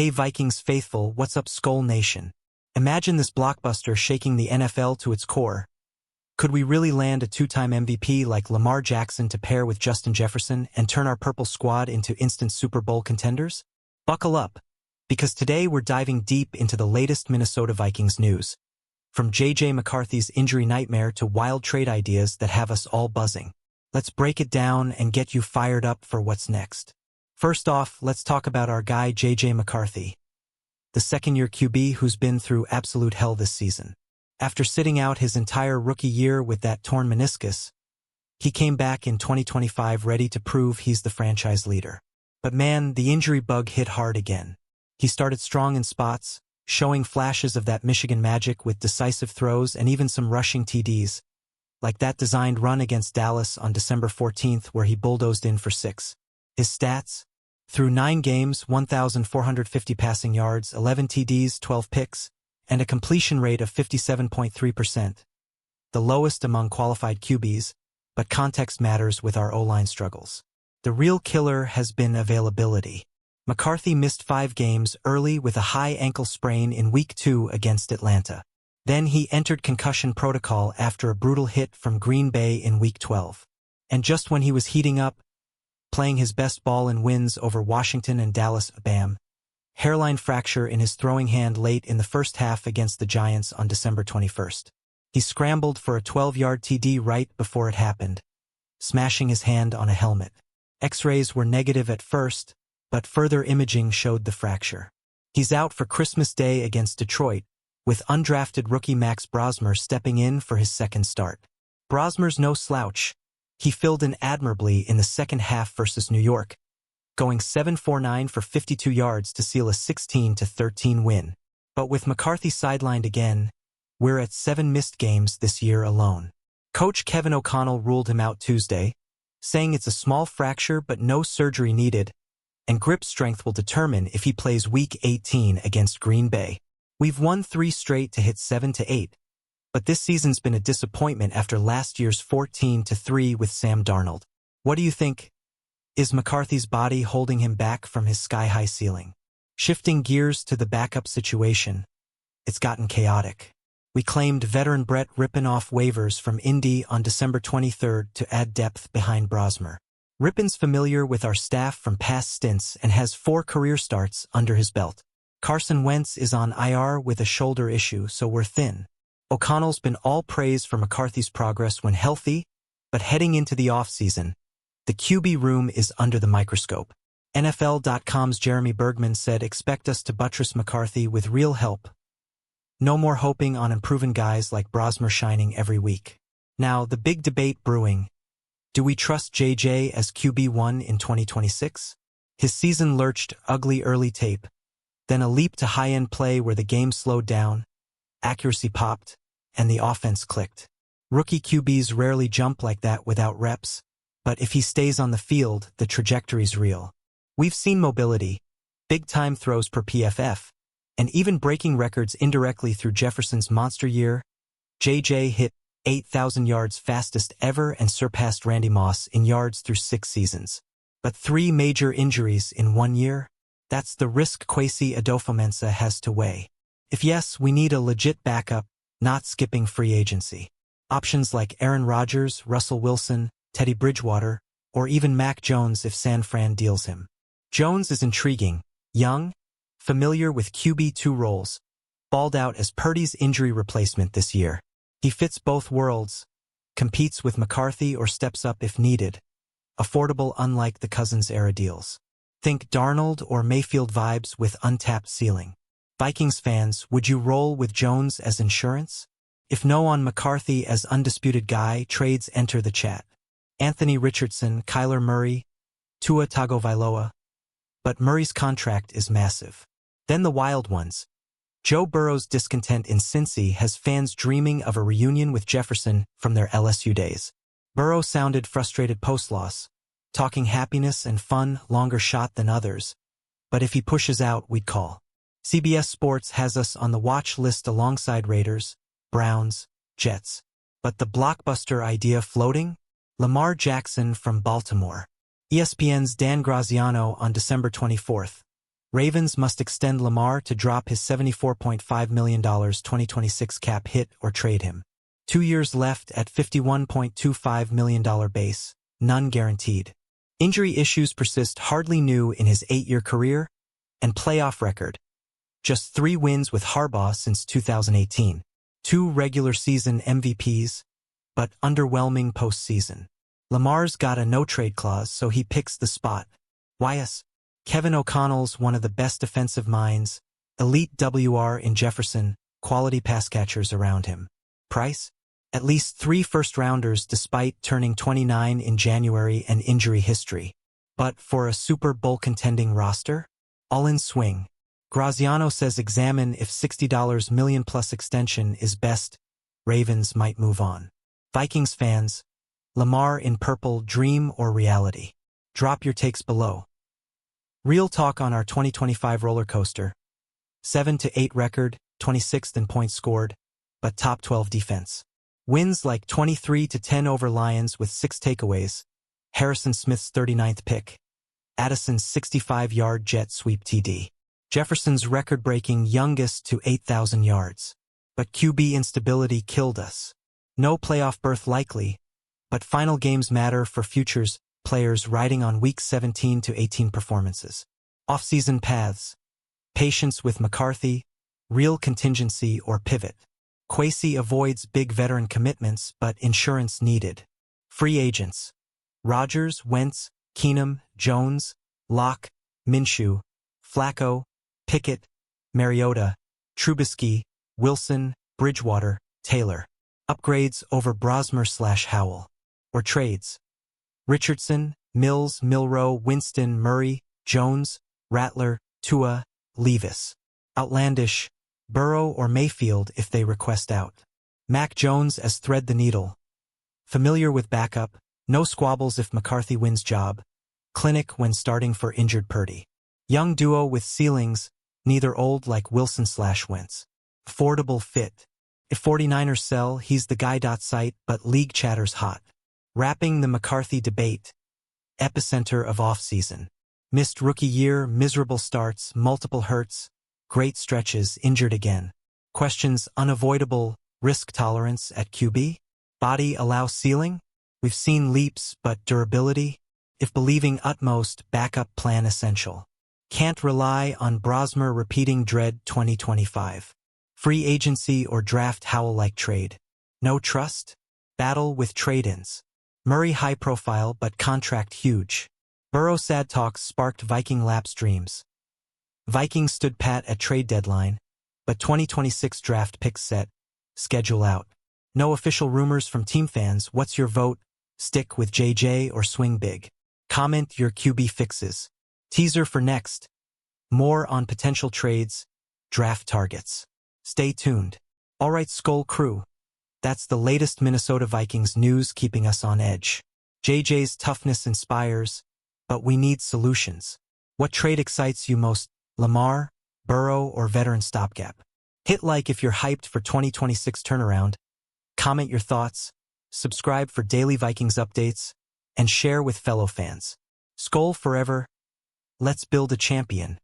Hey Vikings faithful, what's up SKOL Nation? Imagine this blockbuster shaking the NFL to its core. Could we really land a two-time MVP like Lamar Jackson to pair with Justin Jefferson and turn our purple squad into instant Super Bowl contenders? Buckle up, because today we're diving deep into the latest Minnesota Vikings news. From J.J. McCarthy's injury nightmare to wild trade ideas that have us all buzzing. Let's break it down and get you fired up for what's next. First off, let's talk about our guy J.J. McCarthy, the second-year QB who's been through absolute hell this season. After sitting out his entire rookie year with that torn meniscus, he came back in 2025 ready to prove he's the franchise leader. But man, the injury bug hit hard again. He started strong in spots, showing flashes of that Michigan magic with decisive throws and even some rushing TDs, like that designed run against Dallas on December 14th where he bulldozed in for 6. His stats? Through 9 games, 1,450 passing yards, 11 TDs, 12 picks, and a completion rate of 57.3%. The lowest among qualified QBs, but context matters with our O-line struggles. The real killer has been availability. McCarthy missed 5 games early with a high ankle sprain in Week 2 against Atlanta. Then he entered concussion protocol after a brutal hit from Green Bay in Week 12. And just when he was heating up, playing his best ball in wins over Washington and Dallas, bam, hairline fracture in his throwing hand late in the first half against the Giants on December 21st. He scrambled for a 12-yard TD right before it happened, smashing his hand on a helmet. X-rays were negative at first, but further imaging showed the fracture. He's out for Christmas Day against Detroit, with undrafted rookie Max Brosmer stepping in for his second start. Brosmer's no slouch. He filled in admirably in the second half versus New York, going 7-for-9 for 52 yards to seal a 16-13 win. But with McCarthy sidelined again, we're at 7 missed games this year alone. Coach Kevin O'Connell ruled him out Tuesday, saying it's a small fracture but no surgery needed, and grip strength will determine if he plays Week 18 against Green Bay. We've won 3 straight to hit 7-8. But this season's been a disappointment after last year's 14-3 with Sam Darnold. What do you think? Is McCarthy's body holding him back from his sky-high ceiling? Shifting gears to the backup situation, it's gotten chaotic. We claimed veteran Brett Rippon off waivers from Indy on December 23rd to add depth behind Brosmer. Rippon's familiar with our staff from past stints and has 4 career starts under his belt. Carson Wentz is on IR with a shoulder issue, so we're thin. O'Connell's been all praise for McCarthy's progress when healthy, but heading into the offseason, the QB room is under the microscope. NFL.com's Jeremy Bergman said expect us to buttress McCarthy with real help. No more hoping on unproven guys like Brosmer shining every week. Now, the big debate brewing. Do we trust JJ as QB1 in 2026? His season lurched ugly early tape, then a leap to high-end play where the game slowed down, accuracy popped, and the offense clicked. Rookie QBs rarely jump like that without reps, but if he stays on the field, the trajectory's real. We've seen mobility, big-time throws per PFF, and even breaking records indirectly through Jefferson's monster year. JJ hit 8,000 yards fastest ever and surpassed Randy Moss in yards through 6 seasons. But 3 major injuries in 1 year? That's the risk Kwesi Adofo-Mensah has to weigh. If yes, we need a legit backup, not skipping free agency. Options like Aaron Rodgers, Russell Wilson, Teddy Bridgewater, or even Mac Jones if San Fran deals him. Jones is intriguing, young, familiar with QB2 roles, balled out as Purdy's injury replacement this year. He fits both worlds, competes with McCarthy or steps up if needed. Affordable unlike the Cousins-era deals. Think Darnold or Mayfield vibes with untapped ceiling. Vikings fans, would you roll with Jones as insurance? If no on McCarthy as undisputed guy, trades enter the chat. Anthony Richardson, Kyler Murray, Tua Tagovailoa. But Murray's contract is massive. Then the wild ones. Joe Burrow's discontent in Cincy has fans dreaming of a reunion with Jefferson from their LSU days. Burrow sounded frustrated post-loss, talking happiness and fun, longer shot than others. But if he pushes out, we'd call. CBS Sports has us on the watch list alongside Raiders, Browns, Jets. But the blockbuster idea floating? Lamar Jackson from Baltimore. ESPN's Dan Graziano on December 24th. Ravens must extend Lamar to drop his $74.5 million 2026 cap hit or trade him. 2 years left at $51.25 million base, none guaranteed. Injury issues persist, hardly new in his 8-year career, and playoff record. Just 3 wins with Harbaugh since 2018. 2 regular season MVPs, but underwhelming postseason. Lamar's got a no-trade clause, so he picks the spot. YS. Kevin O'Connell's one of the best defensive minds, elite WR in Jefferson, quality pass catchers around him. Price? At least 3 first-rounders despite turning 29 in January and injury history. But for a Super Bowl contending roster? All in swing. Graziano says examine if $60 million plus extension is best. Ravens might move on. Vikings fans, Lamar in purple, dream or reality? Drop your takes below. Real talk on our 2025 roller coaster. 7-8 record, 26th in points scored, but top 12 defense. Wins like 23-10 over Lions with 6 takeaways. Harrison Smith's 39th pick. Addison's 65-yard jet sweep TD. Jefferson's record-breaking youngest to 8,000 yards. But QB instability killed us. No playoff berth likely, but final games matter for futures players riding on Week 17 to 18 performances. Off-season paths. Patience with McCarthy, real contingency or pivot. Kwesi avoids big veteran commitments but insurance needed. Free agents. Rodgers, Wentz, Keenum, Jones, Locke, Minshew, Flacco, Pickett, Mariota, Trubisky, Wilson, Bridgewater, Taylor. Upgrades over Brosmer/Howell. Or trades. Richardson, Mills, Milroe, Winston, Murray, Jones, Rattler, Tua, Levis. Outlandish, Burrow or Mayfield if they request out. Mac Jones as thread the needle. Familiar with backup, no squabbles if McCarthy wins job. Clinic when starting for injured Purdy. Young duo with ceilings, neither old like Wilson/Wentz. Affordable fit. If 49ers sell, he's the guy. Site, but league chatter's hot. Wrapping the McCarthy debate. Epicenter of offseason. Missed rookie year, miserable starts, multiple hurts, great stretches, injured again. Questions unavoidable, risk tolerance at QB? Body allow ceiling? We've seen leaps, but durability? If believing utmost, backup plan essential. Can't rely on Brosmer repeating dread 2025. Free agency or draft Howell-like trade. No trust? Battle with trade-ins. Murray high profile but contract huge. Burrow sad talks sparked Viking lapse dreams. Vikings stood pat at trade deadline, but 2026 draft picks set, schedule out. No official rumors from team fans. What's your vote? Stick with JJ or swing big? Comment your QB fixes. Teaser for next. More on potential trades, draft targets. Stay tuned. Alright SKOL crew. That's the latest Minnesota Vikings news keeping us on edge. JJ's toughness inspires, but we need solutions. What trade excites you most? Lamar, Burrow, or veteran stopgap? Hit like if you're hyped for 2026 turnaround. Comment your thoughts, subscribe for daily Vikings updates, and share with fellow fans. SKOL forever. Let's build a champion.